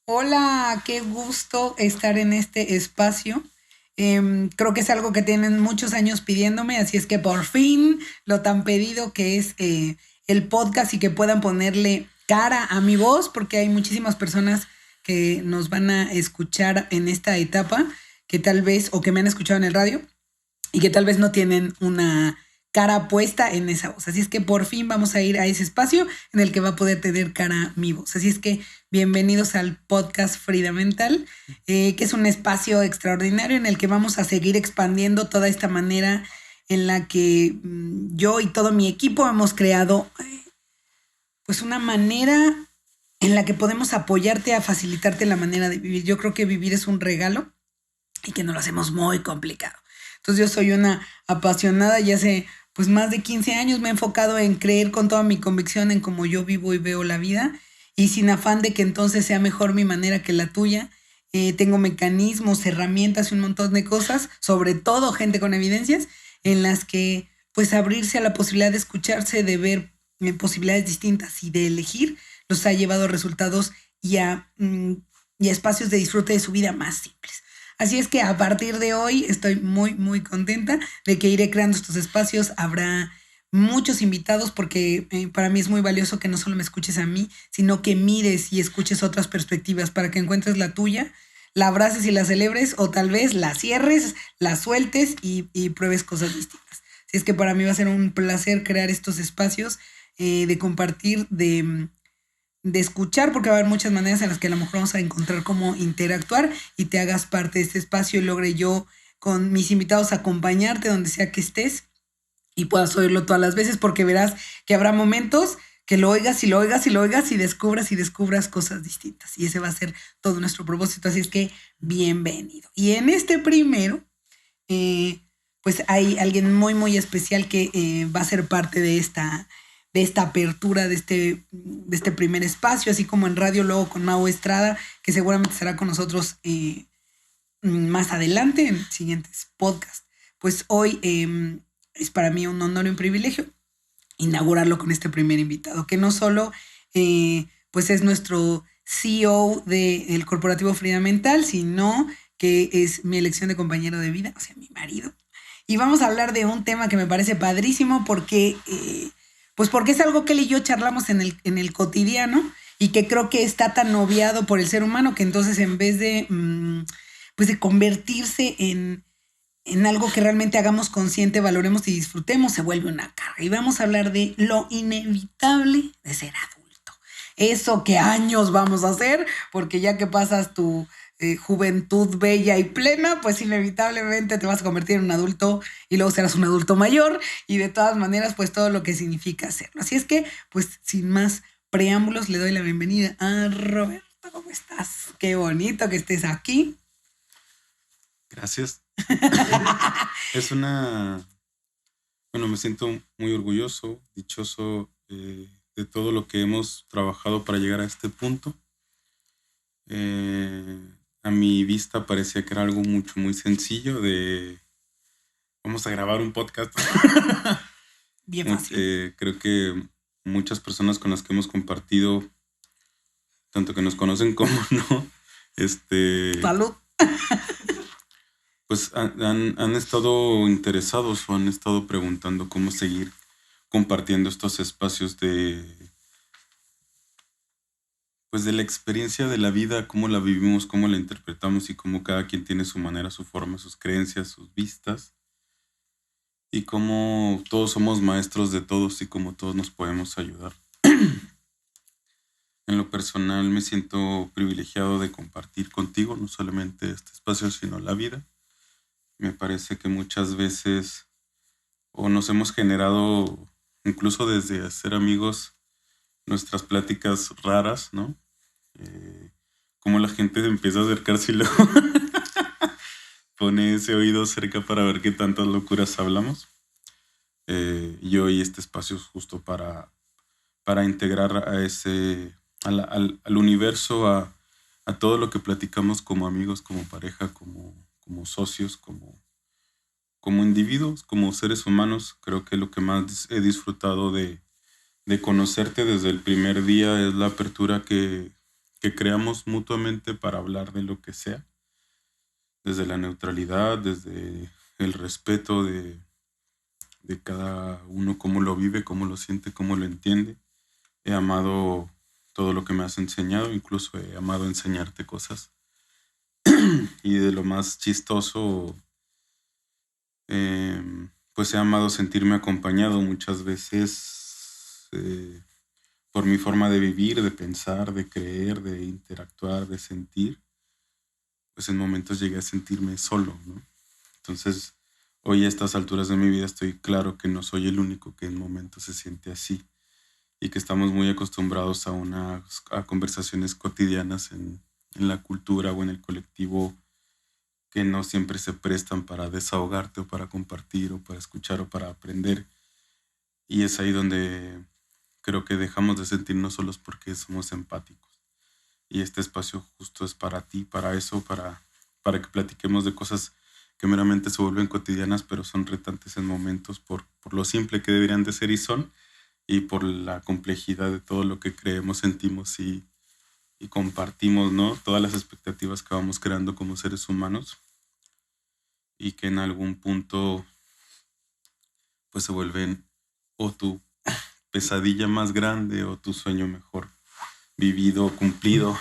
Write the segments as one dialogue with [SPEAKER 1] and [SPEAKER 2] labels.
[SPEAKER 1] Hola, qué gusto estar en este espacio. Creo que es algo que tienen muchos años pidiéndome, así es que por fin lo tan pedido que es el podcast y que puedan ponerle cara a mi voz, porque hay muchísimas personas que nos van a escuchar en esta etapa, que tal vez, o que me han escuchado en el radio, y que tal vez no tienen una cara puesta en esa voz. Así es que por fin vamos a ir a ese espacio en el que va a poder tener cara mi voz. Así es que bienvenidos al podcast Frida Mental, que es un espacio extraordinario en el que vamos a seguir expandiendo toda esta manera en la que yo y todo mi equipo hemos creado pues una manera en la que podemos apoyarte a facilitarte la manera de vivir. Yo creo que vivir es un regalo y que nos lo hacemos muy complicado. Entonces yo soy una apasionada y hace pues más de 15 años me he enfocado en creer con toda mi convicción en cómo yo vivo y veo la vida y sin afán de que entonces sea mejor mi manera que la tuya. Tengo mecanismos, herramientas y un montón de cosas, sobre todo gente con evidencias, en las que pues abrirse a la posibilidad de escucharse, de ver posibilidades distintas y de elegir, los ha llevado a resultados y a espacios de disfrute de su vida más simples. Así es que a partir de hoy estoy muy, muy contenta de que iré creando estos espacios. Habrá muchos invitados porque para mí es muy valioso que no solo me escuches a mí, sino que mires y escuches otras perspectivas para que encuentres la tuya, la abraces y la celebres o tal vez la cierres, la sueltes y pruebes cosas distintas. Así es que para mí va a ser un placer crear estos espacios de compartir, de escuchar, porque va a haber muchas maneras en las que a lo mejor vamos a encontrar cómo interactuar y te hagas parte de este espacio y logre yo con mis invitados acompañarte donde sea que estés y puedas oírlo todas las veces, porque verás que habrá momentos que lo oigas y lo oigas y lo oigas y descubras cosas distintas. Y ese va a ser todo nuestro propósito. Así es que bienvenido. Y en este primero, eh, pues hay alguien muy, muy especial que va a ser parte de esta apertura, de este primer espacio, así como en radio luego con Mau Estrada, que seguramente estará con nosotros más adelante en siguientes podcasts. Pues hoy es para mí un honor y un privilegio inaugurarlo con este primer invitado, que no solo pues es nuestro CEO del corporativo Frida Mental, sino que es mi elección de compañero de vida, o sea, mi marido. Y vamos a hablar de un tema que me parece padrísimo porque, pues porque es algo que él y yo charlamos en el cotidiano y que creo que está tan obviado por el ser humano que entonces en vez de, pues de convertirse en algo que realmente hagamos consciente, valoremos y disfrutemos, se vuelve una carga. Y vamos a hablar de lo inevitable de ser adulto. Eso que años vamos a hacer, porque ya que pasas tu juventud bella y plena, pues inevitablemente te vas a convertir en un adulto y luego serás un adulto mayor y de todas maneras, pues todo lo que significa hacerlo. Así es que, pues sin más preámbulos, le doy la bienvenida a Roberto. ¿Cómo estás? Qué bonito que estés aquí.
[SPEAKER 2] Gracias. Es una... Bueno, me siento muy orgulloso, dichoso de todo lo que hemos trabajado para llegar a este punto. A mi vista parecía que era algo muy sencillo de... Vamos a grabar un podcast.
[SPEAKER 1] Bien fácil.
[SPEAKER 2] Creo que muchas personas con las que hemos compartido, tanto que nos conocen como no,
[SPEAKER 1] Salud.
[SPEAKER 2] pues han estado interesados o han estado preguntando cómo seguir compartiendo estos espacios pues de la experiencia de la vida, cómo la vivimos, cómo la interpretamos y cómo cada quien tiene su manera, su forma, sus creencias, sus vistas y cómo todos somos maestros de todos y cómo todos nos podemos ayudar. En lo personal me siento privilegiado de compartir contigo no solamente este espacio, sino la vida. Me parece que muchas veces o nos hemos generado, incluso desde ser amigos, nuestras pláticas raras, ¿no? Cómo la gente empieza a acercarse y luego pone ese oído cerca para ver qué tantas locuras hablamos. Y hoy este espacio es justo para integrar a al universo, a todo lo que platicamos como amigos, como pareja, como socios, como individuos, como seres humanos. Creo que lo que más he disfrutado de conocerte desde el primer día es la apertura que que creamos mutuamente para hablar de lo que sea, desde la neutralidad, desde el respeto de cada uno, cómo lo vive, cómo lo siente, cómo lo entiende. He amado todo lo que me has enseñado, incluso he amado enseñarte cosas. Y de lo más chistoso, pues he amado sentirme acompañado muchas veces por mi forma de vivir, de pensar, de creer, de interactuar, de sentir. Pues en momentos llegué a sentirme solo, ¿no? Entonces, hoy a estas alturas de mi vida estoy claro que no soy el único que en momentos se siente así y que estamos muy acostumbrados a conversaciones cotidianas en la cultura o en el colectivo que no siempre se prestan para desahogarte o para compartir o para escuchar o para aprender. Y es ahí donde creo que dejamos de sentirnos solos porque somos empáticos. Y este espacio justo es para ti, para eso, para que platiquemos de cosas que meramente se vuelven cotidianas, pero son retantes en momentos por lo simple que deberían de ser y son, y por la complejidad de todo lo que creemos, sentimos y compartimos, ¿no? Todas las expectativas que vamos creando como seres humanos y que en algún punto pues se vuelven o tu pesadilla más grande o tu sueño mejor vivido, cumplido,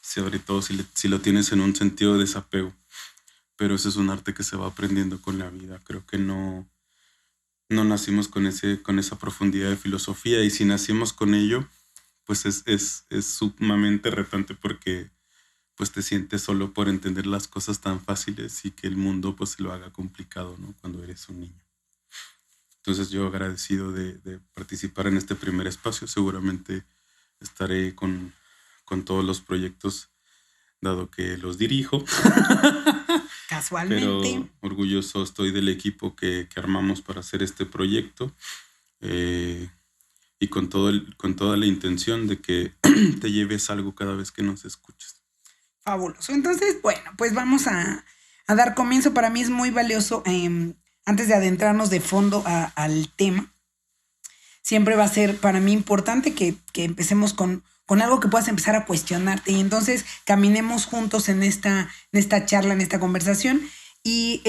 [SPEAKER 2] sobre todo si lo tienes en un sentido de desapego. Pero ese es un arte que se va aprendiendo con la vida. Creo que no nacimos con esa profundidad de filosofía, y si nacimos con ello, pues es sumamente retante porque pues te sientes solo por entender las cosas tan fáciles y que el mundo pues se lo haga complicado, ¿no? Cuando eres un niño. Entonces yo agradecido de participar en este primer espacio. Seguramente estaré con todos los proyectos, dado que los dirijo.
[SPEAKER 1] Casualmente.
[SPEAKER 2] Pero orgulloso estoy del equipo que armamos para hacer este proyecto, y con toda la intención de que te lleves algo cada vez que nos escuches.
[SPEAKER 1] Fabuloso. Entonces, bueno, pues vamos a dar comienzo. Para mí es muy valioso, antes de adentrarnos de fondo al tema, siempre va a ser para mí importante que empecemos con algo que puedas empezar a cuestionarte, y entonces caminemos juntos en esta charla, en esta conversación. Y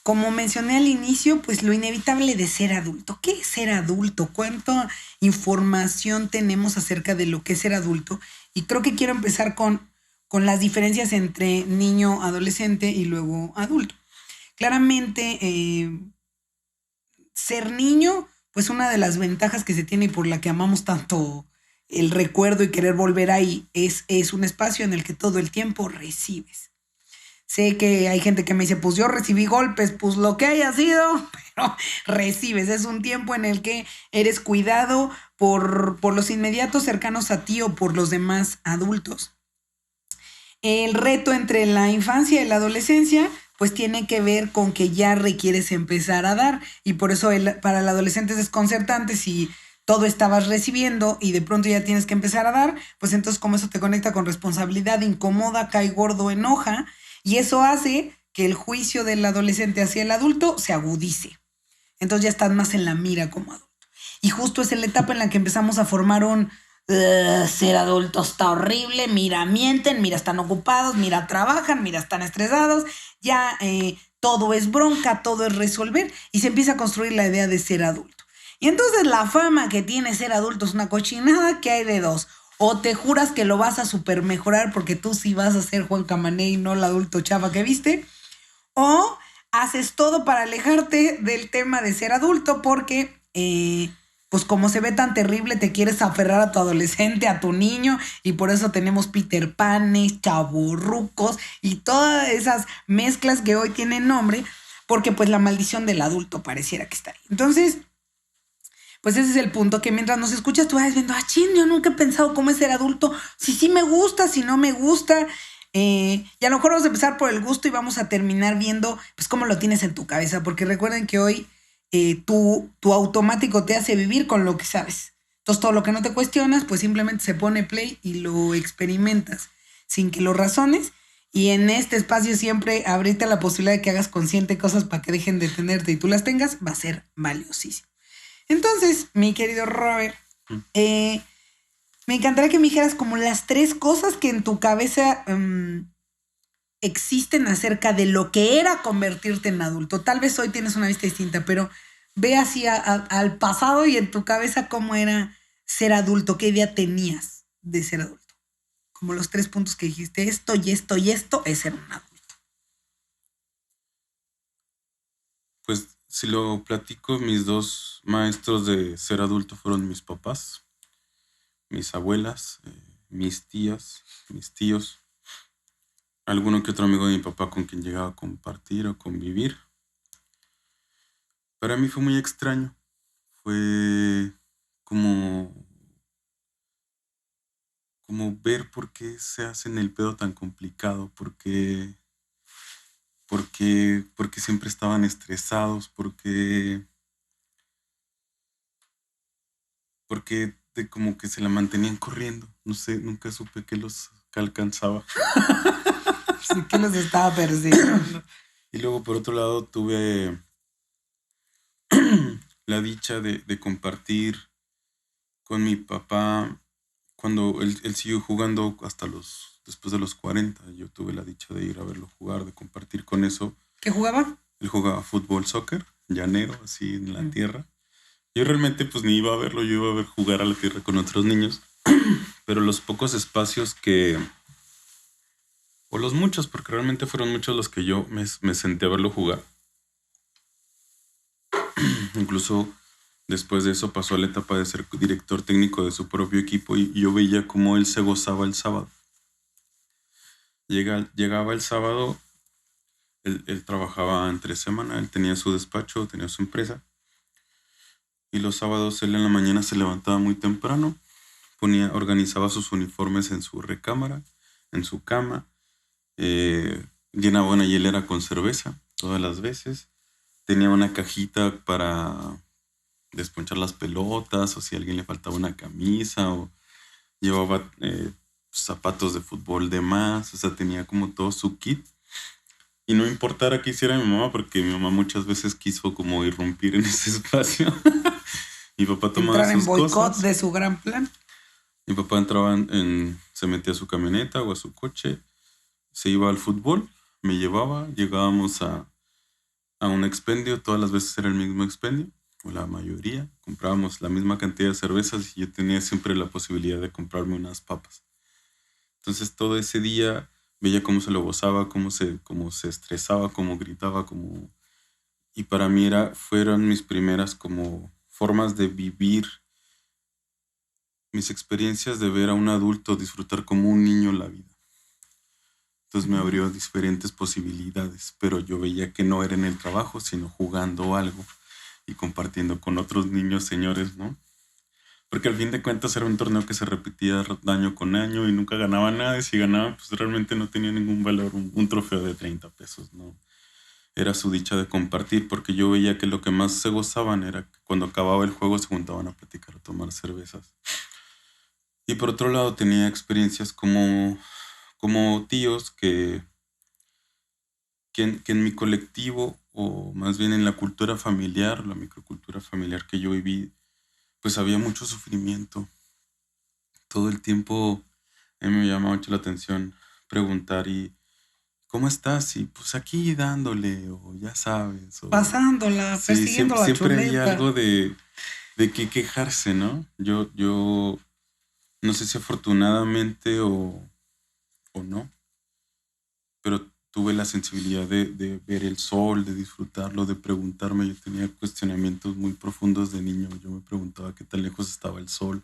[SPEAKER 1] como mencioné al inicio, pues lo inevitable de ser adulto. ¿Qué es ser adulto? ¿Cuánta información tenemos acerca de lo que es ser adulto? Y creo que quiero empezar con las diferencias entre niño, adolescente y luego adulto. Claramente, ser niño, pues una de las ventajas que se tiene y por la que amamos tanto el recuerdo y querer volver ahí es un espacio en el que todo el tiempo recibes. Sé que hay gente que me dice, pues yo recibí golpes, pues lo que haya sido, pero recibes. Es un tiempo en el que eres cuidado por los inmediatos cercanos a ti o por los demás adultos. El reto entre la infancia y la adolescencia pues tiene que ver con que ya requieres empezar a dar, y por eso para el adolescente es desconcertante si todo estabas recibiendo y de pronto ya tienes que empezar a dar, pues entonces como eso te conecta con responsabilidad, incomoda, cae gordo, enoja, y eso hace que el juicio del adolescente hacia el adulto se agudice. Entonces ya estás más en la mira como adulto. Y justo es en la etapa en la que empezamos a formar un ser adulto está horrible, mira, mienten, mira, están ocupados, mira, trabajan, mira, están estresados, ya todo es bronca, todo es resolver, y se empieza a construir la idea de ser adulto. Y entonces la fama que tiene ser adulto es una cochinada, que hay de dos. O te juras que lo vas a super mejorar porque tú sí vas a ser Juan Camané y no el adulto chafa que viste. O haces todo para alejarte del tema de ser adulto porque, pues como se ve tan terrible, te quieres aferrar a tu adolescente, a tu niño, y por eso tenemos Peter Panes, chavorrucos y todas esas mezclas que hoy tienen nombre, porque pues la maldición del adulto pareciera que está ahí. Entonces, pues ese es el punto, que mientras nos escuchas tú vas viendo, chin, yo nunca he pensado cómo es ser adulto, si sí me gusta, si no me gusta, y a lo mejor vamos a empezar por el gusto y vamos a terminar viendo pues cómo lo tienes en tu cabeza, porque recuerden que hoy tu automático te hace vivir con lo que sabes. Entonces todo lo que no te cuestionas, pues simplemente se pone play y lo experimentas sin que lo razones. Y en este espacio siempre abrirte la posibilidad de que hagas consciente cosas para que dejen de tenerte y tú las tengas, va a ser valiosísimo. Entonces, mi querido Robert, Me encantaría que me dijeras como las 3 cosas que en tu cabeza existen acerca de lo que era convertirte en adulto. Tal vez hoy tienes una vista distinta, pero ve así al pasado y en tu cabeza cómo era ser adulto, qué idea tenías de ser adulto. Como los 3 puntos que dijiste, esto y esto y esto es ser un adulto.
[SPEAKER 2] Pues si lo platico, mis dos maestros de ser adulto fueron mis papás, mis abuelas, mis tías, mis tíos, alguno que otro amigo de mi papá con quien llegaba a compartir o convivir. Para mí fue muy extraño. Fue como, como ver por qué se hacen el pedo tan complicado, porque siempre estaban estresados, porque como que se la mantenían corriendo. No sé, nunca supe que alcanzaba.
[SPEAKER 1] Sí que los estaba persiguiendo.
[SPEAKER 2] Y luego por otro lado tuve la dicha de compartir con mi papá cuando él siguió jugando después de los 40. Yo tuve la dicha de ir a verlo jugar, de compartir con eso.
[SPEAKER 1] ¿Qué jugaba?
[SPEAKER 2] Él jugaba fútbol, soccer, llanero, así en la tierra. Yo realmente pues ni iba a verlo, yo iba a ver jugar a la tierra con otros niños. Pero los pocos espacios o los muchos, porque realmente fueron muchos los que yo me senté a verlo jugar. Incluso después de eso pasó a la etapa de ser director técnico de su propio equipo y yo veía cómo él se gozaba el sábado. Llegaba el sábado, él trabajaba entre semana, él tenía su despacho, tenía su empresa. Y los sábados él en la mañana se levantaba muy temprano, organizaba sus uniformes en su recámara, en su cama, llenaba una hielera con cerveza todas las veces, tenía una cajita para desponchar las pelotas o si a alguien le faltaba una camisa o llevaba zapatos de fútbol de más, o sea, tenía como todo su kit. Y no importara qué hiciera mi mamá, porque mi mamá muchas veces quiso como irrumpir en ese espacio. Mi papá tomaba
[SPEAKER 1] Entrar en
[SPEAKER 2] sus
[SPEAKER 1] boicot
[SPEAKER 2] cosas.
[SPEAKER 1] de su gran plan.
[SPEAKER 2] Mi papá entraba se metía a su camioneta o a su coche, se iba al fútbol, me llevaba, llegábamos a un expendio, todas las veces era el mismo expendio, o la mayoría, comprábamos la misma cantidad de cervezas y yo tenía siempre la posibilidad de comprarme unas papas. Entonces todo ese día veía cómo se lo gozaba, cómo se estresaba, cómo gritaba, y para mí fueron mis primeras como formas de vivir mis experiencias de ver a un adulto disfrutar como un niño la vida. Entonces me abrió diferentes posibilidades, pero yo veía que no era en el trabajo, sino jugando algo y compartiendo con otros niños, señores, ¿no? Porque al fin de cuentas era un torneo que se repetía año con año y nunca ganaba nada, y si ganaba pues realmente no tenía ningún valor, un trofeo de 30 pesos, ¿no? Era su dicha de compartir, porque yo veía que lo que más se gozaban era que cuando acababa el juego se juntaban a platicar, a tomar cervezas. Y por otro lado tenía experiencias como tíos que en mi colectivo, o más bien en la cultura familiar, la microcultura familiar que yo viví, pues había mucho sufrimiento. Todo el tiempo a mí me llamaba mucho la atención preguntar y ¿cómo estás? Y pues aquí dándole, o ya sabes.
[SPEAKER 1] Pasándola,
[SPEAKER 2] Sí,
[SPEAKER 1] persiguiendo la
[SPEAKER 2] siempre había
[SPEAKER 1] chuleta.
[SPEAKER 2] algo de qué quejarse, ¿no? Yo no sé si afortunadamente o no, pero tuve la sensibilidad de ver el sol, de disfrutarlo, de preguntarme. Yo tenía cuestionamientos muy profundos de niño. Yo me preguntaba qué tan lejos estaba el sol,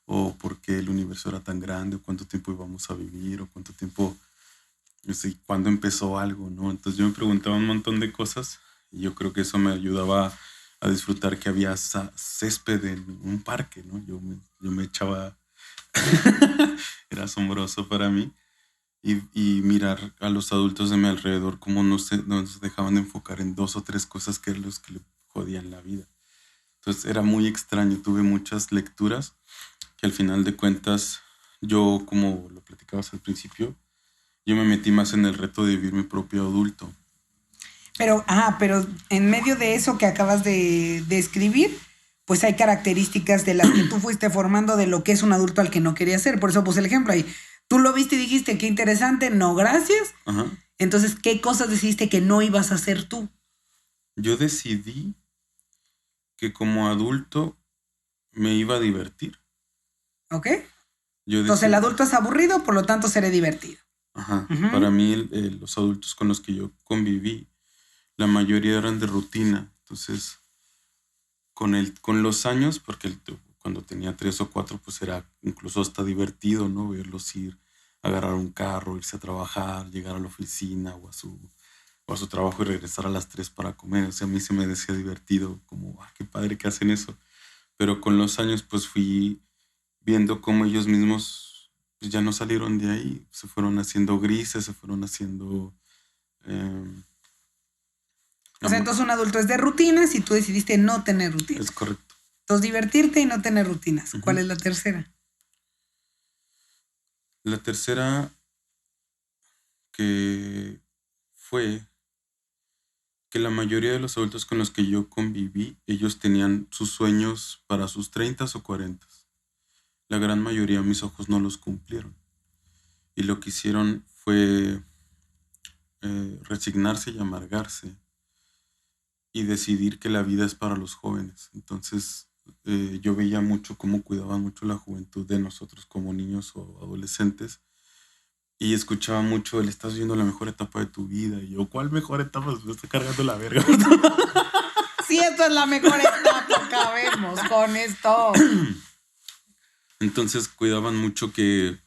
[SPEAKER 2] o por qué el universo era tan grande, o cuánto tiempo íbamos a vivir, o cuánto tiempo, no sé, cuándo empezó algo, ¿no? Entonces yo me preguntaba un montón de cosas y yo creo que eso me ayudaba a disfrutar que había césped en un parque, ¿no? Yo me echaba, era asombroso para mí. Y mirar a los adultos de mi alrededor como no se dejaban de enfocar en 2 o 3 cosas que eran los que le jodían la vida. Entonces era muy extraño, tuve muchas lecturas que al final de cuentas yo, como lo platicabas al principio, yo me metí más en el reto de vivir mi propio adulto.
[SPEAKER 1] Pero en medio de eso que acabas de escribir, pues hay características de las que tú fuiste formando de lo que es un adulto al que no quería ser. Por eso puse el ejemplo ahí. Tú lo viste y dijiste, qué interesante, no, gracias.
[SPEAKER 2] Ajá.
[SPEAKER 1] Entonces, ¿qué cosas decidiste que no ibas a hacer tú?
[SPEAKER 2] Yo decidí que como adulto me iba a divertir.
[SPEAKER 1] ¿Ok?
[SPEAKER 2] Entonces
[SPEAKER 1] el adulto es aburrido, por lo tanto seré divertido.
[SPEAKER 2] Ajá. Para mí los adultos con los que yo conviví, la mayoría eran de rutina. Entonces, con los años, porque cuando tenía 3 o 4, pues era incluso hasta divertido, ¿no? Verlos ir, agarrar un carro, irse a trabajar, llegar a la oficina o a su trabajo y regresar a las 3 para comer. O sea, a mí se me decía divertido, como, qué padre que hacen eso. Pero con los años, pues fui viendo cómo ellos mismos pues, ya no salieron de ahí. Se fueron haciendo grises, se fueron haciendo...
[SPEAKER 1] o sea, entonces un adulto es de rutinas y tú decidiste no tener rutinas.
[SPEAKER 2] Es correcto.
[SPEAKER 1] Entonces, divertirte y no tener rutinas. ¿Cuál es la tercera?
[SPEAKER 2] La tercera que fue que la mayoría de los adultos con los que yo conviví, ellos tenían sus sueños para sus 30 o 40. La gran mayoría de mis ojos no los cumplieron. Y lo que hicieron fue resignarse y amargarse y decidir que la vida es para los jóvenes. Entonces yo veía mucho cómo cuidaban mucho la juventud de nosotros como niños o adolescentes y escuchaba mucho el estás viviendo la mejor etapa de tu vida y yo, ¿cuál mejor etapa? Me estoy cargando la verga.
[SPEAKER 1] Sí, esto es la mejor etapa, acabemos con esto.
[SPEAKER 2] Entonces cuidaban mucho que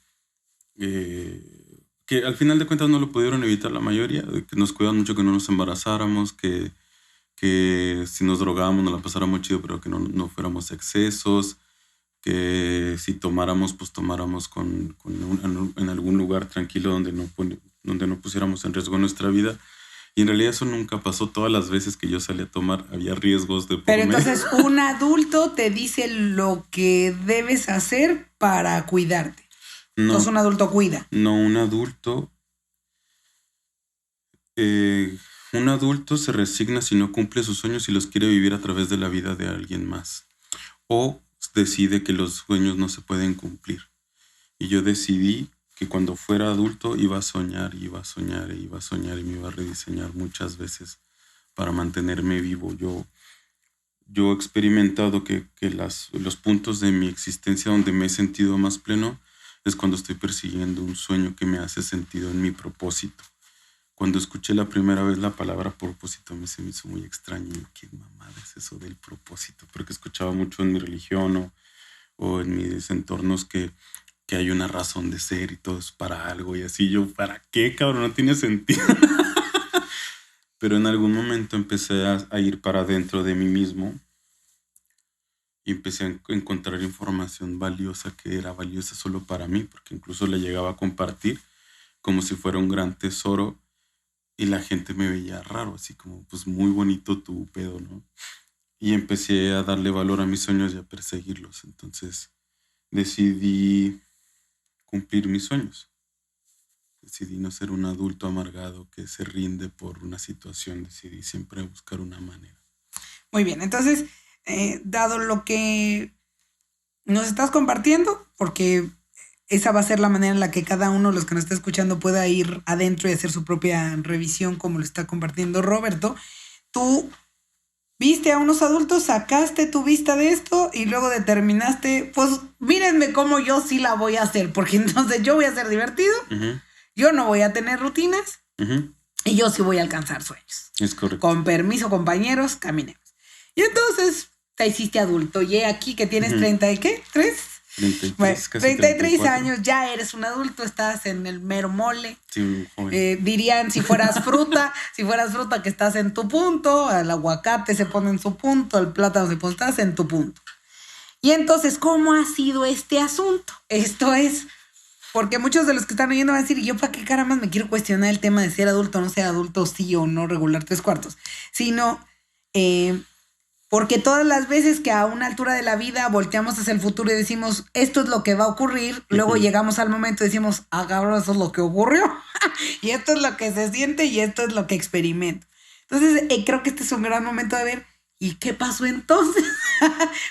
[SPEAKER 2] al final de cuentas no lo pudieron evitar la mayoría, que nos cuidaban mucho que no nos embarazáramos, que si nos drogábamos nos la pasáramos chido, pero que no fuéramos excesos, que si tomáramos, pues tomáramos en algún lugar tranquilo donde no pusiéramos en riesgo nuestra vida. Y en realidad eso nunca pasó. Todas las veces que yo salí a tomar había riesgos de por
[SPEAKER 1] Pero
[SPEAKER 2] medio.
[SPEAKER 1] entonces un adulto te dice lo que debes hacer para cuidarte. No, entonces un adulto cuida.
[SPEAKER 2] No, un adulto... un adulto se resigna si no cumple sus sueños y los quiere vivir a través de la vida de alguien más. O decide que los sueños no se pueden cumplir. Y yo decidí que cuando fuera adulto iba a soñar y me iba a rediseñar muchas veces para mantenerme vivo. Yo he experimentado que los puntos de mi existencia donde me he sentido más pleno es cuando estoy persiguiendo un sueño que me hace sentido en mi propósito. Cuando escuché la primera vez la palabra propósito, se me hizo muy extraño. ¿Qué mamada es eso del propósito? Porque escuchaba mucho en mi religión o en mis entornos que hay una razón de ser y todo es para algo. Y así yo, ¿para qué, cabrón? No tiene sentido. Pero en algún momento empecé a ir para adentro de mí mismo y empecé a encontrar información valiosa que era valiosa solo para mí, porque incluso la llegaba a compartir como si fuera un gran tesoro. Y la gente me veía raro, así como, pues muy bonito tu pedo, ¿no? Y empecé a darle valor a mis sueños y a perseguirlos. Entonces decidí cumplir mis sueños. Decidí no ser un adulto amargado que se rinde por una situación. Decidí siempre buscar una manera.
[SPEAKER 1] Muy bien, entonces, dado lo que nos estás compartiendo, porque... esa va a ser la manera en la que cada uno de los que nos está escuchando pueda ir adentro y hacer su propia revisión, como lo está compartiendo Roberto. Tú viste a unos adultos, sacaste tu vista de esto y luego determinaste, pues mírenme cómo yo sí la voy a hacer, porque entonces yo voy a ser divertido, yo no voy a tener rutinas y yo sí voy a alcanzar sueños.
[SPEAKER 2] Es correcto.
[SPEAKER 1] Con permiso, compañeros, caminemos. Y entonces te hiciste adulto y aquí que tienes 30 y ¿qué? ¿3? 33 años, ya eres un adulto, estás en el mero mole.
[SPEAKER 2] Sí,
[SPEAKER 1] dirían si fueras fruta que estás en tu punto, el aguacate se pone en su punto, el plátano se pone, estás en tu punto. Y entonces, ¿cómo ha sido este asunto? Esto es, porque muchos de los que están oyendo van a decir, yo para qué caramba me quiero cuestionar el tema de ser adulto o no ser adulto, sí o no regular 3/4, sino... porque todas las veces que a una altura de la vida volteamos hacia el futuro y decimos, esto es lo que va a ocurrir, luego llegamos al momento y decimos, cabrón, eso es lo que ocurrió, y esto es lo que se siente y esto es lo que experimento. Entonces, creo que este es un gran momento de ver, ¿y qué pasó entonces?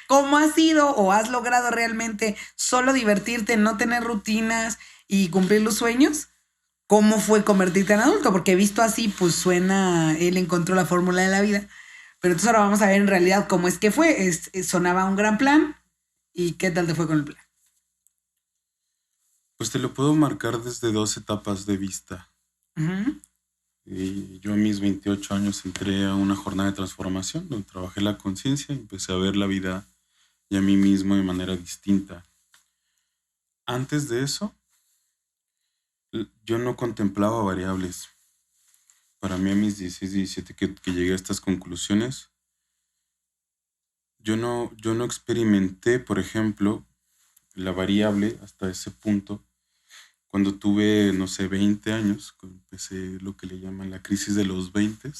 [SPEAKER 1] ¿Cómo has sido o has logrado realmente solo divertirte, no tener rutinas y cumplir los sueños? ¿Cómo fue convertirte en adulto? Porque visto así, pues suena, él encontró la fórmula de la vida. Pero entonces ahora vamos a ver en realidad cómo es que fue. Sonaba un gran plan. ¿Y qué tal te fue con el plan?
[SPEAKER 2] Pues te lo puedo marcar desde dos etapas de vista.
[SPEAKER 1] Ujú.
[SPEAKER 2] Yo a mis 28 años entré a una jornada de transformación donde trabajé la conciencia y empecé a ver la vida y a mí mismo de manera distinta. Antes de eso, yo no contemplaba variables. Para mí a mis 16, 17 que llegué a estas conclusiones, yo no experimenté, por ejemplo, la variable hasta ese punto. Cuando tuve, no sé, 20 años, cuando empecé lo que le llaman la crisis de los 20,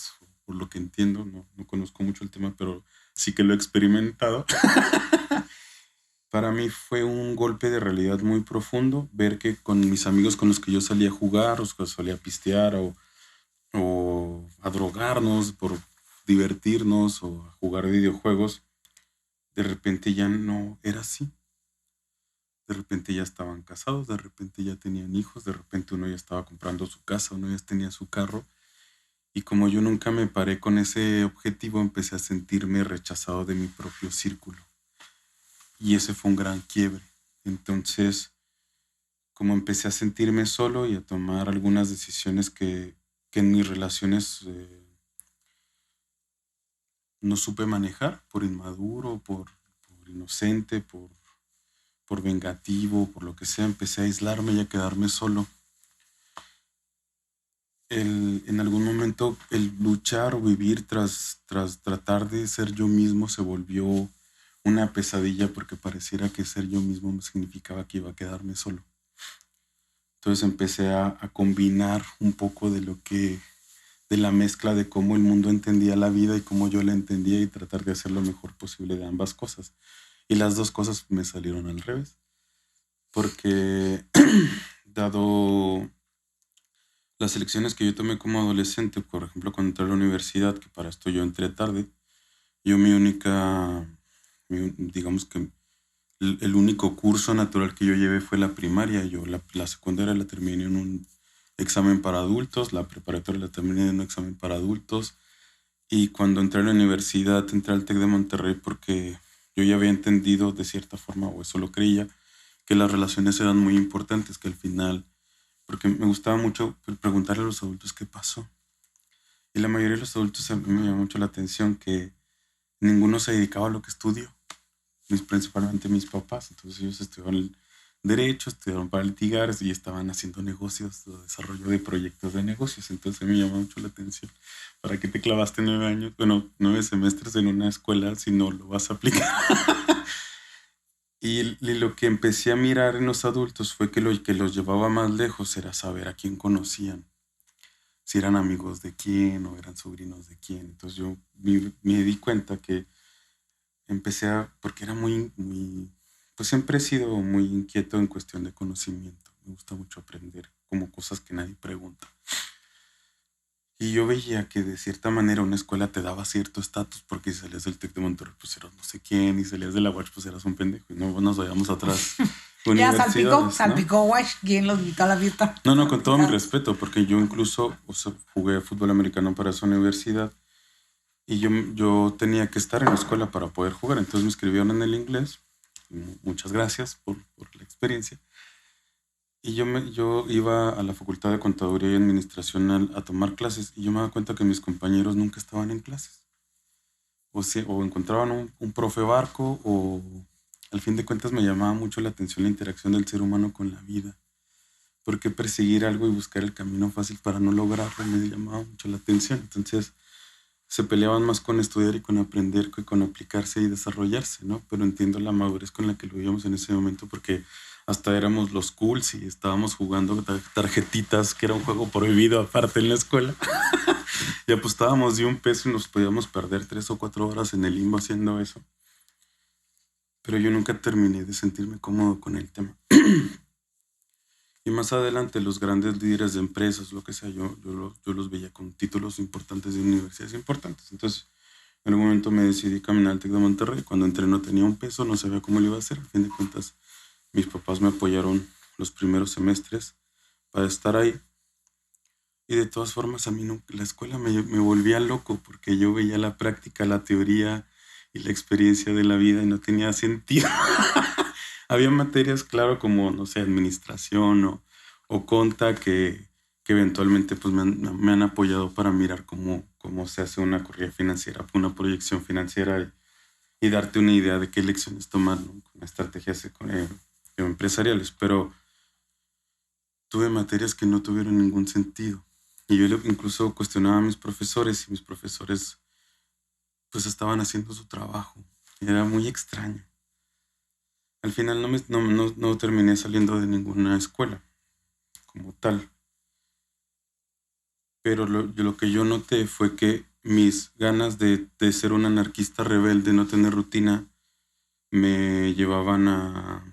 [SPEAKER 2] por lo que entiendo, no conozco mucho el tema, pero sí que lo he experimentado. Para mí fue un golpe de realidad muy profundo ver que con mis amigos con los que yo salía a jugar, o que solía pistear, o a drogarnos por divertirnos, o a jugar videojuegos, de repente ya no era así. De repente ya estaban casados, de repente ya tenían hijos, de repente uno ya estaba comprando su casa, uno ya tenía su carro. Y como yo nunca me paré con ese objetivo, empecé a sentirme rechazado de mi propio círculo. Y ese fue un gran quiebre. Entonces, como empecé a sentirme solo y a tomar algunas decisiones que en mis relaciones no supe manejar, por inmaduro, por inocente, por vengativo, por lo que sea, empecé a aislarme y a quedarme solo. En algún momento el luchar o vivir tras tratar de ser yo mismo se volvió una pesadilla porque pareciera que ser yo mismo significaba que iba a quedarme solo. Entonces empecé a combinar un poco de la mezcla de cómo el mundo entendía la vida y cómo yo la entendía y tratar de hacer lo mejor posible de ambas cosas. Y las dos cosas me salieron al revés, porque dado las elecciones que yo tomé como adolescente, por ejemplo, cuando entré a la universidad, que para esto yo entré tarde, yo digamos que el único curso natural que yo llevé fue la primaria. Yo la secundaria la terminé en un examen para adultos, la preparatoria la terminé en un examen para adultos. Y cuando entré a la universidad, entré al TEC de Monterrey porque yo ya había entendido de cierta forma, o eso lo creía, que las relaciones eran muy importantes, que al final, porque me gustaba mucho preguntarle a los adultos qué pasó. Y la mayoría de los adultos a mí me llamó mucho la atención que ninguno se dedicaba a lo que estudió, principalmente mis papás. Entonces ellos estudiaron el derecho, estudiaron para litigar y estaban haciendo negocios, desarrollo de proyectos de negocios. Entonces me llamó mucho la atención. ¿Para qué te clavaste 9 años, bueno, 9 semestres en una escuela si no lo vas a aplicar? Y lo que empecé a mirar en los adultos fue que lo que los llevaba más lejos era saber a quién conocían, si eran amigos de quién o eran sobrinos de quién. Entonces yo me di cuenta que porque era pues siempre he sido muy inquieto en cuestión de conocimiento. Me gusta mucho aprender como cosas que nadie pregunta. Y yo veía que de cierta manera una escuela te daba cierto estatus porque si salías del TEC de Monterrey pues eras no sé quién, y salías de la UACH pues eras un pendejo. Y no nos vayamos atrás
[SPEAKER 1] Ya salpicó,
[SPEAKER 2] universidades, ¿no?
[SPEAKER 1] salpicó Wash. ¿Quién los invitó a la fiesta?
[SPEAKER 2] No, con todo mi respeto, porque yo incluso, o sea, jugué fútbol americano para esa universidad y yo tenía que estar en la escuela para poder jugar. Entonces me escribieron en el inglés. Muchas gracias por la experiencia. Y yo iba a la Facultad de Contaduría y Administración a tomar clases y yo me daba cuenta que mis compañeros nunca estaban en clases. O encontraban un profe barco o al fin de cuentas me llamaba mucho la atención la interacción del ser humano con la vida. Porque perseguir algo y buscar el camino fácil para no lograrlo me llamaba mucho la atención. Entonces se peleaban más con estudiar y con aprender que con aplicarse y desarrollarse, ¿no? Pero entiendo la madurez con la que lo vivíamos en ese momento porque hasta éramos los cools y estábamos jugando tarjetitas, que era un juego prohibido aparte en la escuela. Y apostábamos de $1 y nos podíamos perder 3 o 4 horas en el limbo haciendo eso. Pero yo nunca terminé de sentirme cómodo con el tema. Y más adelante los grandes líderes de empresas, lo que sea, yo los veía con títulos importantes de universidades importantes. Entonces En algún momento me decidí caminar al TEC de Monterrey. Cuando entré no tenía un peso, no sabía cómo lo iba a hacer. A fin de cuentas, mis papás me apoyaron los primeros semestres para estar ahí. Y de todas formas, a mí la escuela me volvía loco porque yo veía la práctica, la teoría y la experiencia de la vida y no tenía sentido. Había materias, claro, como, no sé, administración o conta que eventualmente pues, me han apoyado para mirar cómo se hace una corrida financiera, una proyección financiera y darte una idea de qué lecciones tomar, ¿no? Con estrategias empresariales. Pero tuve materias que no tuvieron ningún sentido. Y yo incluso cuestionaba a mis profesores y mis profesores pues estaban haciendo su trabajo. Y era muy extraño. Al final no terminé saliendo de ninguna escuela como tal. Pero lo que yo noté fue que mis ganas de ser un anarquista rebelde, no tener rutina, me llevaban a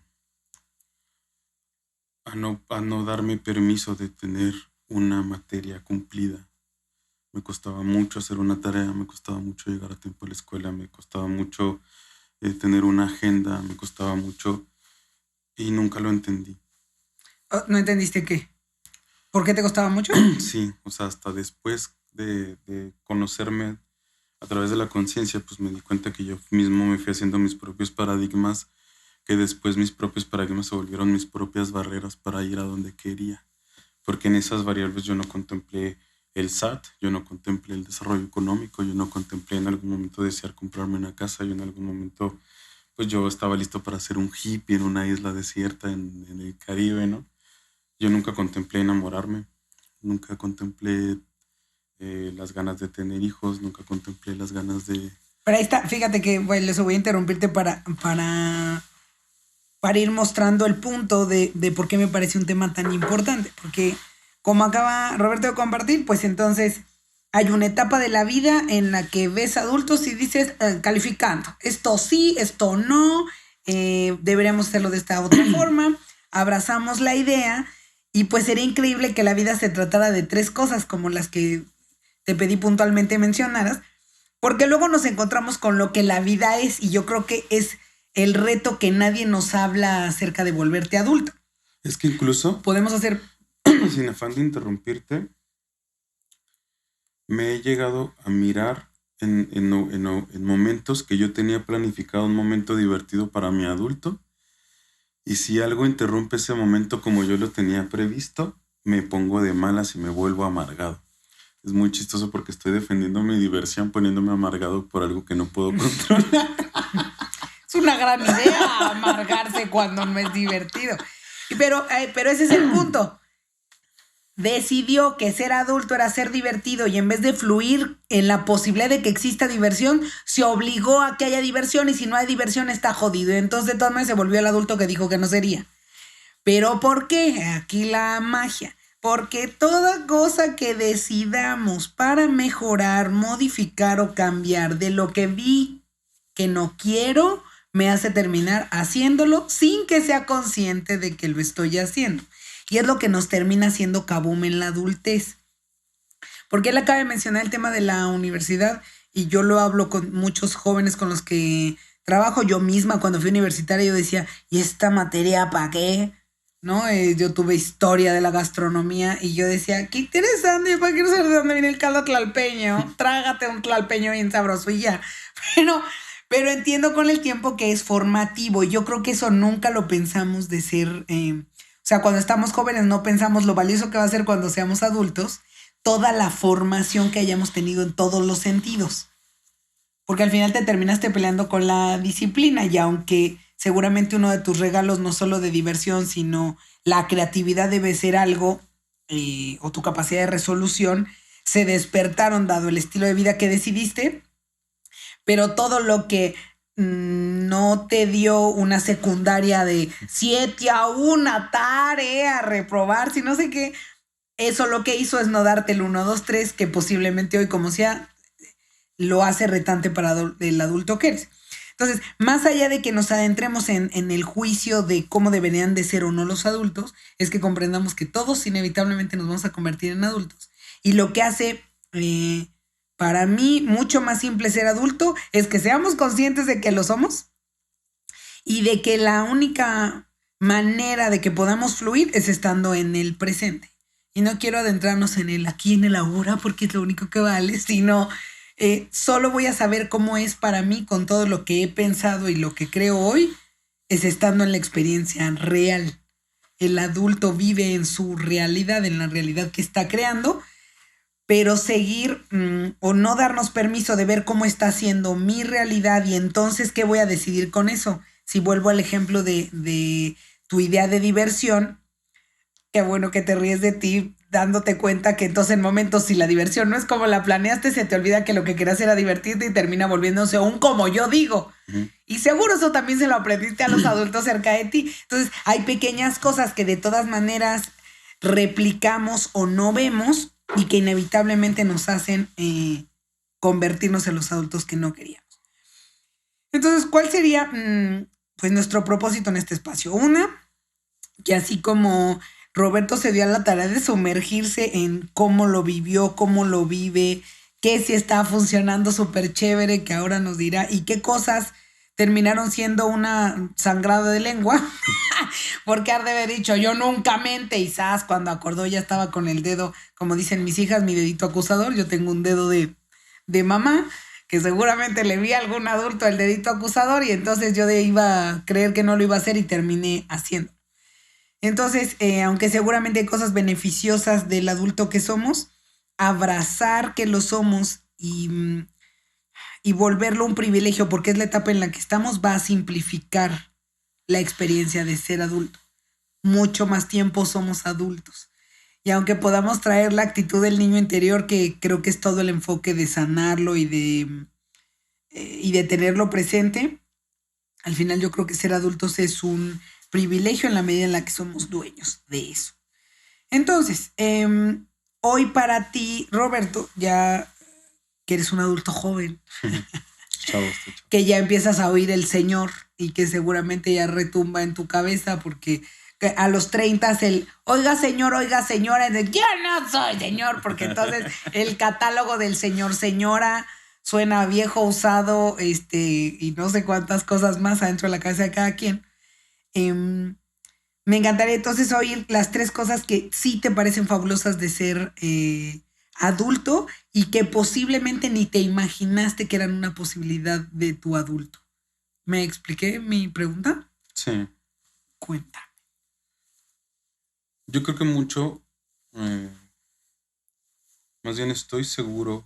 [SPEAKER 2] no darme permiso de tener una materia cumplida. Me costaba mucho hacer una tarea, me costaba mucho llegar a tiempo a la escuela, me costaba mucho tener una agenda, me costaba mucho y nunca lo entendí.
[SPEAKER 1] ¿No entendiste qué? ¿Por qué te costaba mucho?
[SPEAKER 2] Sí, o sea, hasta después de conocerme a través de la conciencia, pues me di cuenta que yo mismo me fui haciendo mis propios paradigmas, que después mis propios paradigmas se volvieron mis propias barreras para ir a donde quería. Porque en esas variables yo no contemplé el SAT, yo no contemplé el desarrollo económico, yo no contemplé en algún momento desear comprarme una casa, yo en algún momento, pues yo estaba listo para ser un hippie en una isla desierta en el Caribe, ¿no? Yo nunca contemplé enamorarme, nunca contemplé las ganas de tener hijos, nunca contemplé las ganas de...
[SPEAKER 1] Pero ahí está, fíjate que les voy a interrumpirte para ir mostrando el punto de por qué me parece un tema tan importante. Porque como acaba Roberto de compartir, pues entonces hay una etapa de la vida en la que ves adultos y dices, calificando, esto sí, esto no, deberíamos hacerlo de esta otra forma, abrazamos la idea y pues sería increíble que la vida se tratara de 3 cosas como las que te pedí puntualmente mencionaras, porque luego nos encontramos con lo que la vida es y yo creo que es el reto que nadie nos habla acerca de volverte adulto.
[SPEAKER 2] Es que incluso...
[SPEAKER 1] Podemos hacer...
[SPEAKER 2] Sin afán de interrumpirte, me he llegado a mirar en momentos que yo tenía planificado un momento divertido para mi adulto y si algo interrumpe ese momento como yo lo tenía previsto, me pongo de malas y me vuelvo amargado. Es muy chistoso porque estoy defendiendo mi diversión poniéndome amargado por algo que no puedo controlar.
[SPEAKER 1] Es una gran idea amargarse cuando no es divertido. Pero ese es el punto. Decidió que ser adulto era ser divertido y en vez de fluir en la posibilidad de que exista diversión, se obligó a que haya diversión y si no hay diversión está jodido. Entonces de todas maneras se volvió el adulto que dijo que no sería. ¿Pero por qué? Aquí la magia. Porque toda cosa que decidamos para mejorar, modificar o cambiar de lo que vi que no quiero, me hace terminar haciéndolo sin que sea consciente de que lo estoy haciendo. Y es lo que nos termina haciendo kaboom en la adultez. Porque él acaba de mencionar el tema de la universidad y yo lo hablo con muchos jóvenes con los que trabajo. Yo misma cuando fui universitaria yo decía, ¿y esta materia para qué? ¿No? Yo tuve historia de la gastronomía y yo decía, qué interesante, yo para quiero saber de dónde viene el caldo tlalpeño. Trágate un tlalpeño bien sabroso y ya. Pero entiendo con el tiempo que es formativo y yo creo que eso nunca lo pensamos de ser... O sea, cuando estamos jóvenes no pensamos lo valioso que va a ser cuando seamos adultos, toda la formación que hayamos tenido en todos los sentidos. Porque al final te terminaste peleando con la disciplina y aunque seguramente uno de tus regalos no solo de diversión, sino la creatividad debe ser algo, o tu capacidad de resolución, se despertaron dado el estilo de vida que decidiste, pero todo lo que... no te dio una secundaria de 7-1 tarea, reprobar, si no sé qué. Eso lo que hizo es no darte el 1, 2, 3, que posiblemente hoy, como sea, lo hace retante para el adulto que eres. Entonces, más allá de que nos adentremos en el juicio de cómo deberían de ser o no los adultos, es que comprendamos que todos inevitablemente nos vamos a convertir en adultos. Y lo que hace... Para mí, mucho más simple ser adulto es que seamos conscientes de que lo somos y de que la única manera de que podamos fluir es estando en el presente. Y no quiero adentrarnos en el aquí, en el ahora, porque es lo único que vale, sino solo voy a saber cómo es para mí con todo lo que he pensado y lo que creo hoy, es estando en la experiencia real. El adulto vive en su realidad, en la realidad que está creando, pero seguir o no darnos permiso de ver cómo está siendo mi realidad y entonces qué voy a decidir con eso. Si vuelvo al ejemplo de tu idea de diversión, qué bueno que te ríes de ti dándote cuenta que entonces en momentos si la diversión no es como la planeaste, se te olvida que lo que querías era divertirte y termina volviéndose un como yo digo. Uh-huh. Y seguro eso también se lo aprendiste a los adultos cerca de ti. Entonces hay pequeñas cosas que de todas maneras replicamos o no vemos y que inevitablemente nos hacen convertirnos en los adultos que no queríamos. Entonces, ¿cuál sería pues nuestro propósito en este espacio? Una, que así como Roberto se dio a la tarea de sumergirse en cómo lo vivió, cómo lo vive, qué sí está funcionando súper chévere, que ahora nos dirá, y qué cosas terminaron siendo una sangrado de lengua, porque ha de haber dicho, yo nunca mente, y ¡zas! Cuando acordó ya estaba con el dedo, como dicen mis hijas, mi dedito acusador, yo tengo un dedo de mamá, que seguramente le vi a algún adulto el dedito acusador, y entonces yo iba a creer que no lo iba a hacer y terminé haciendo. Entonces, aunque seguramente hay cosas beneficiosas del adulto que somos, abrazar que lo somos y volverlo un privilegio, porque es la etapa en la que estamos, va a simplificar la experiencia de ser adulto. Mucho más tiempo somos adultos. Y aunque podamos traer la actitud del niño interior, que creo que es todo el enfoque de sanarlo y de tenerlo presente, al final yo creo que ser adultos es un privilegio en la medida en la que somos dueños de eso. Entonces, hoy para ti, Roberto, ya que eres un adulto joven, que ya empiezas a oír el Señor y que seguramente ya retumba en tu cabeza porque a los 30 el oiga señora, yo no soy señor, porque entonces el catálogo del señor, señora suena viejo, usado, y no sé cuántas cosas más adentro de la cabeza de cada quien. Me encantaría entonces oír las 3 cosas que sí te parecen fabulosas de ser adulto y que posiblemente ni te imaginaste que eran una posibilidad de tu adulto. ¿Me expliqué mi pregunta?
[SPEAKER 2] Sí.
[SPEAKER 1] Cuéntame.
[SPEAKER 2] Yo creo que mucho, más bien estoy seguro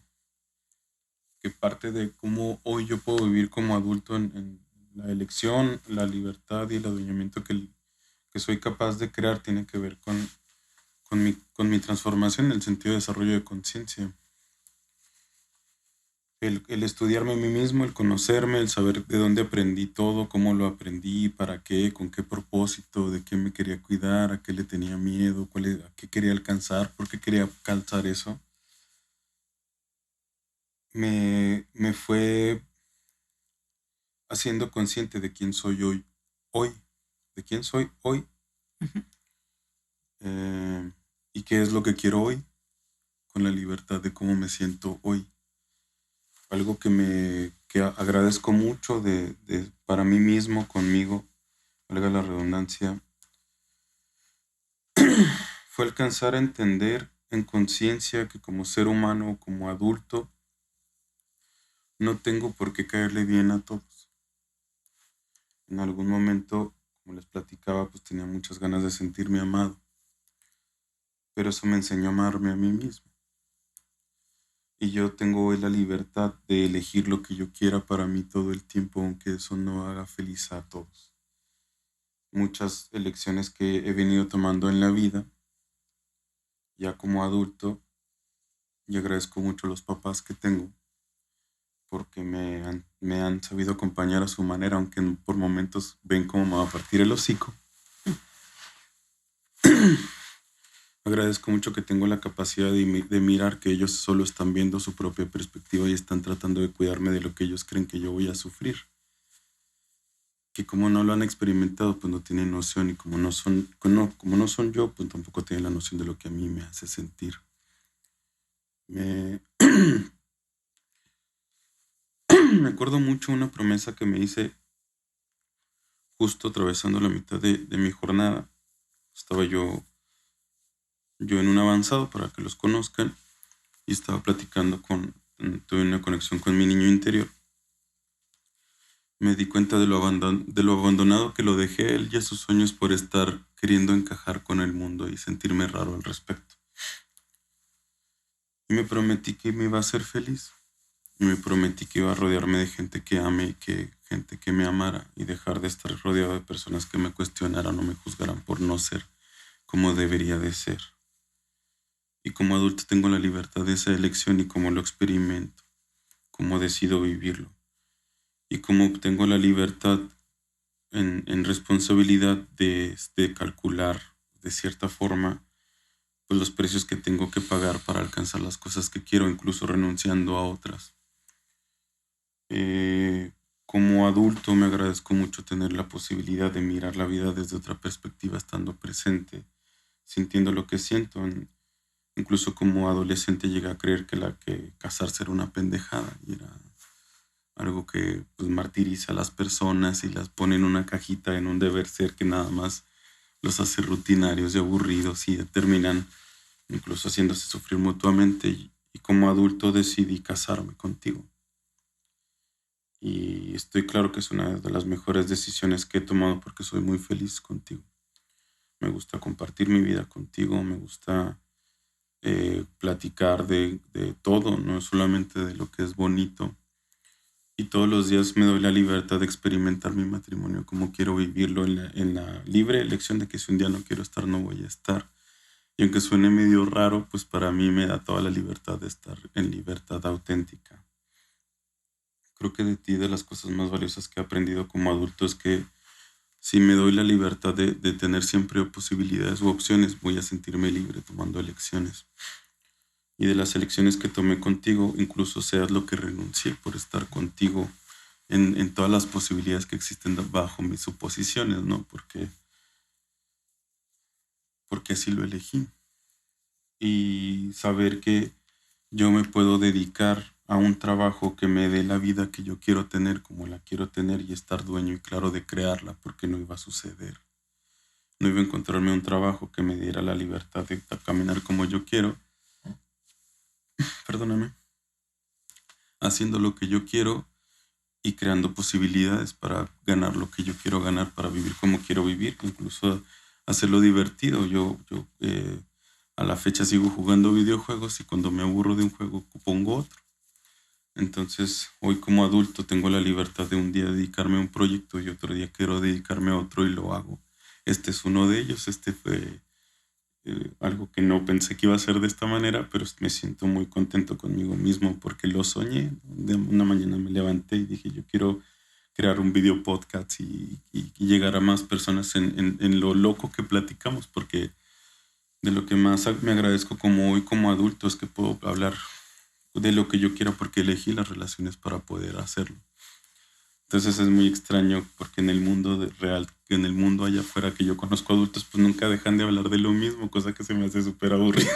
[SPEAKER 2] que parte de cómo hoy yo puedo vivir como adulto en la elección, la libertad y el adueñamiento que soy capaz de crear tiene que ver con mi transformación en el sentido de desarrollo de conciencia. El estudiarme a mí mismo, el conocerme, el saber de dónde aprendí todo, cómo lo aprendí, para qué, con qué propósito, de qué me quería cuidar, a qué le tenía miedo, a qué quería alcanzar, por qué quería alcanzar eso. Me fue haciendo consciente de quién soy hoy, de quién soy hoy, y qué es lo que quiero hoy, con la libertad de cómo me siento hoy. Algo que agradezco mucho para mí mismo, conmigo, valga la redundancia, fue alcanzar a entender en conciencia que como ser humano, como adulto, no tengo por qué caerle bien a todos. En algún momento, como les platicaba, pues tenía muchas ganas de sentirme amado, pero eso me enseñó a amarme a mí mismo. Y yo tengo hoy la libertad de elegir lo que yo quiera para mí todo el tiempo, aunque eso no haga feliz a todos. Muchas elecciones que he venido tomando en la vida, ya como adulto, y agradezco mucho a los papás que tengo, porque me han sabido acompañar a su manera, aunque por momentos ven cómo me va a partir el hocico. Agradezco mucho que tengo la capacidad de mirar que ellos solo están viendo su propia perspectiva y están tratando de cuidarme de lo que ellos creen que yo voy a sufrir. Que como no lo han experimentado, pues no tienen noción, y como no son yo, pues tampoco tienen la noción de lo que a mí me hace sentir. me acuerdo mucho una promesa que me hice justo atravesando la mitad de mi jornada. Estaba yo en un avanzado para que los conozcan y estaba platicando tuve una conexión con mi niño interior. Me di cuenta de lo abandonado que lo dejé él y a sus sueños por estar queriendo encajar con el mundo y sentirme raro al respecto. Y me prometí que me iba a hacer feliz. Y me prometí que iba a rodearme de gente que ame y gente que me amara y dejar de estar rodeado de personas que me cuestionaran o me juzgaran por no ser como debería de ser. Y como adulto tengo la libertad de esa elección y cómo lo experimento, cómo decido vivirlo. Y cómo tengo la libertad en responsabilidad de calcular de cierta forma pues, los precios que tengo que pagar para alcanzar las cosas que quiero, incluso renunciando a otras. Como adulto me agradezco mucho tener la posibilidad de mirar la vida desde otra perspectiva, estando presente, sintiendo lo que siento. Incluso como adolescente llegué a creer que casarse era una pendejada y era algo que pues, martiriza a las personas y las pone en una cajita, en un deber ser que nada más los hace rutinarios y aburridos y terminan incluso haciéndose sufrir mutuamente. Y como adulto decidí casarme contigo. Y estoy claro que es una de las mejores decisiones que he tomado porque soy muy feliz contigo. Me gusta compartir mi vida contigo, me gusta platicar de todo, no solamente de lo que es bonito. Y todos los días me doy la libertad de experimentar mi matrimonio como quiero vivirlo en la libre elección de que si un día no quiero estar, no voy a estar. Y aunque suene medio raro, pues para mí me da toda la libertad de estar en libertad auténtica. Creo que de ti, de las cosas más valiosas que he aprendido como adulto es que si me doy la libertad de tener siempre posibilidades u opciones, voy a sentirme libre tomando elecciones. Y de las elecciones que tomé contigo, incluso seas lo que renuncié por estar contigo en todas las posibilidades que existen bajo mis suposiciones, ¿no? Porque así lo elegí. Y saber que yo me puedo dedicar a un trabajo que me dé la vida que yo quiero tener como la quiero tener y estar dueño y claro de crearla porque no iba a suceder. No iba a encontrarme un trabajo que me diera la libertad de caminar como yo quiero. Perdóname. Haciendo lo que yo quiero y creando posibilidades para ganar lo que yo quiero ganar, para vivir como quiero vivir, incluso hacerlo divertido. Yo a la fecha sigo jugando videojuegos y cuando me aburro de un juego pongo otro. Entonces, hoy como adulto tengo la libertad de un día dedicarme a un proyecto y otro día quiero dedicarme a otro y lo hago. Este es uno de ellos, este fue algo que no pensé que iba a ser de esta manera, pero me siento muy contento conmigo mismo porque lo soñé. De una mañana me levanté y dije, yo quiero crear un video podcast y llegar a más personas en lo loco que platicamos, porque de lo que más me agradezco como hoy como adulto es que puedo hablar de lo que yo quiero porque elegí las relaciones para poder hacerlo. Entonces es muy extraño porque en el mundo real, en el mundo allá afuera que yo conozco adultos, pues nunca dejan de hablar de lo mismo, cosa que se me hace súper aburrida.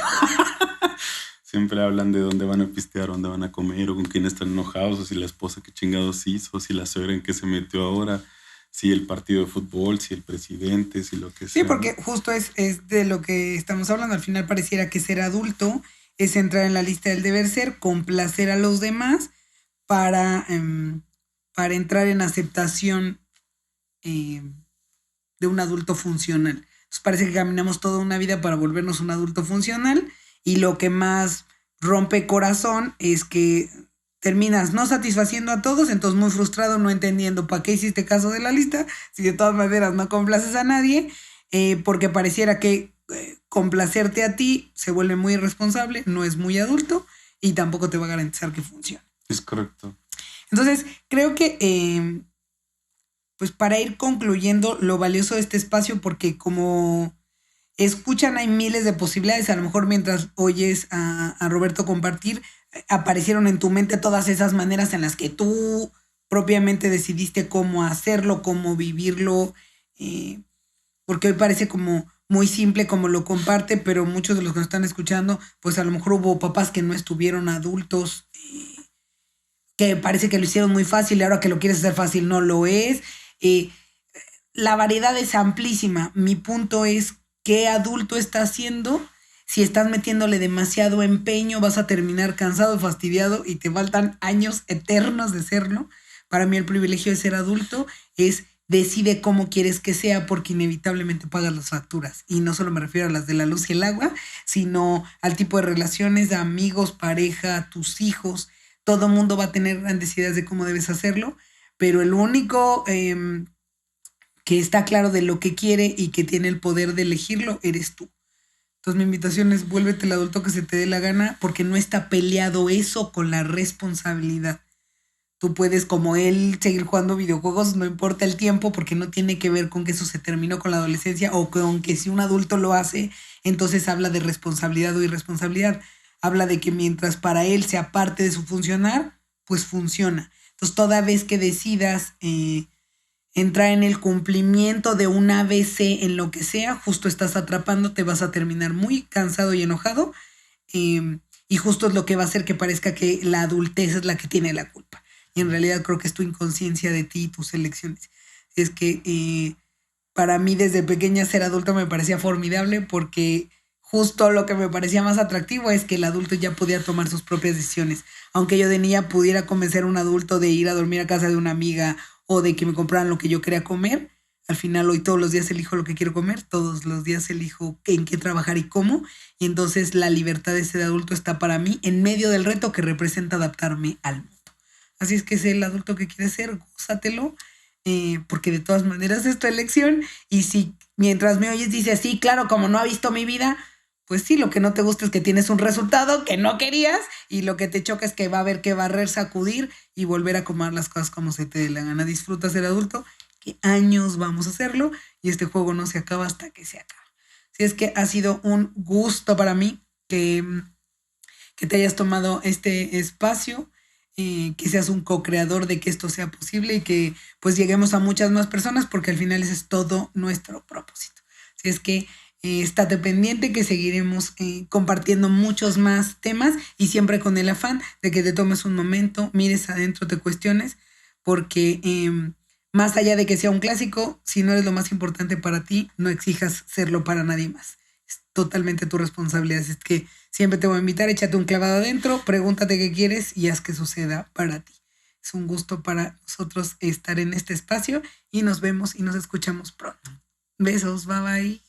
[SPEAKER 2] Siempre hablan de dónde van a pistear, dónde van a comer, o con quién están enojados, o si la esposa qué chingados hizo, o si la suegra en qué se metió ahora, si el partido de fútbol, si el presidente, si lo que sea.
[SPEAKER 1] Sí, porque justo es de lo que estamos hablando. Al final pareciera que ser adulto es entrar en la lista del deber ser, complacer a los demás para entrar en aceptación de un adulto funcional. Entonces parece que caminamos toda una vida para volvernos un adulto funcional y lo que más rompe corazón es que terminas no satisfaciendo a todos, entonces muy frustrado, no entendiendo para qué hiciste caso de la lista, si de todas maneras no complaces a nadie, porque pareciera que complacerte a ti se vuelve muy irresponsable, no es muy adulto y tampoco te va a garantizar que funcione.
[SPEAKER 2] Es correcto.
[SPEAKER 1] Entonces, creo que pues para ir concluyendo lo valioso de este espacio, porque como escuchan hay miles de posibilidades, a lo mejor mientras oyes a Roberto compartir, aparecieron en tu mente todas esas maneras en las que tú propiamente decidiste cómo hacerlo, cómo vivirlo, porque hoy parece como muy simple como lo comparte, pero muchos de los que nos están escuchando, pues a lo mejor hubo papás que no estuvieron adultos que parece que lo hicieron muy fácil y ahora que lo quieres hacer fácil no lo es. La variedad es amplísima. Mi punto es qué adulto estás haciendo. Si estás metiéndole demasiado empeño, vas a terminar cansado, fastidiado y te faltan años eternos de serlo. Para mí el privilegio de ser adulto es decide cómo quieres que sea porque inevitablemente pagas las facturas. Y no solo me refiero a las de la luz y el agua, sino al tipo de relaciones, de amigos, pareja, tus hijos. Todo mundo va a tener grandes ideas de cómo debes hacerlo, pero el único que está claro de lo que quiere y que tiene el poder de elegirlo eres tú. Entonces mi invitación es vuélvete el adulto que se te dé la gana porque no está peleado eso con la responsabilidad. Tú puedes, como él, seguir jugando videojuegos, no importa el tiempo, porque no tiene que ver con que eso se terminó con la adolescencia o con que si un adulto lo hace, entonces habla de responsabilidad o irresponsabilidad. Habla de que mientras para él sea parte de su funcionar, pues funciona. Entonces toda vez que decidas entrar en el cumplimiento de un ABC en lo que sea, justo estás atrapando, te vas a terminar muy cansado y enojado. Y justo es lo que va a hacer que parezca que la adultez es la que tiene la culpa. Y en realidad creo que es tu inconsciencia de ti y tus elecciones. Es que para mí desde pequeña ser adulto me parecía formidable porque justo lo que me parecía más atractivo es que el adulto ya podía tomar sus propias decisiones. Aunque yo de niña pudiera convencer a un adulto de ir a dormir a casa de una amiga o de que me compraran lo que yo quería comer, al final hoy todos los días elijo lo que quiero comer, todos los días elijo en qué trabajar y cómo, y entonces la libertad de ser adulto está para mí en medio del reto que representa adaptarme al mundo. Así es que sé el adulto que quieres ser, gózatelo, porque de todas maneras es tu elección, y si mientras me oyes dices, sí, claro, como no ha visto mi vida, pues sí, lo que no te gusta es que tienes un resultado que no querías y lo que te choca es que va a haber que barrer, sacudir y volver a acomodar las cosas como se te dé la gana. Disfruta ser adulto, que años vamos a hacerlo y este juego no se acaba hasta que se acaba. Así es que ha sido un gusto para mí que te hayas tomado este espacio, que seas un co-creador de que esto sea posible y que pues lleguemos a muchas más personas porque al final ese es todo nuestro propósito. Así es que estate pendiente que seguiremos compartiendo muchos más temas y siempre con el afán de que te tomes un momento, mires adentro, te cuestiones, porque más allá de que sea un clásico, si no eres lo más importante para ti, no exijas serlo para nadie más. Es totalmente tu responsabilidad. Es que siempre te voy a invitar, échate un clavado adentro, pregúntate qué quieres y haz que suceda para ti. Es un gusto para nosotros estar en este espacio y nos vemos y nos escuchamos pronto. Besos, bye bye.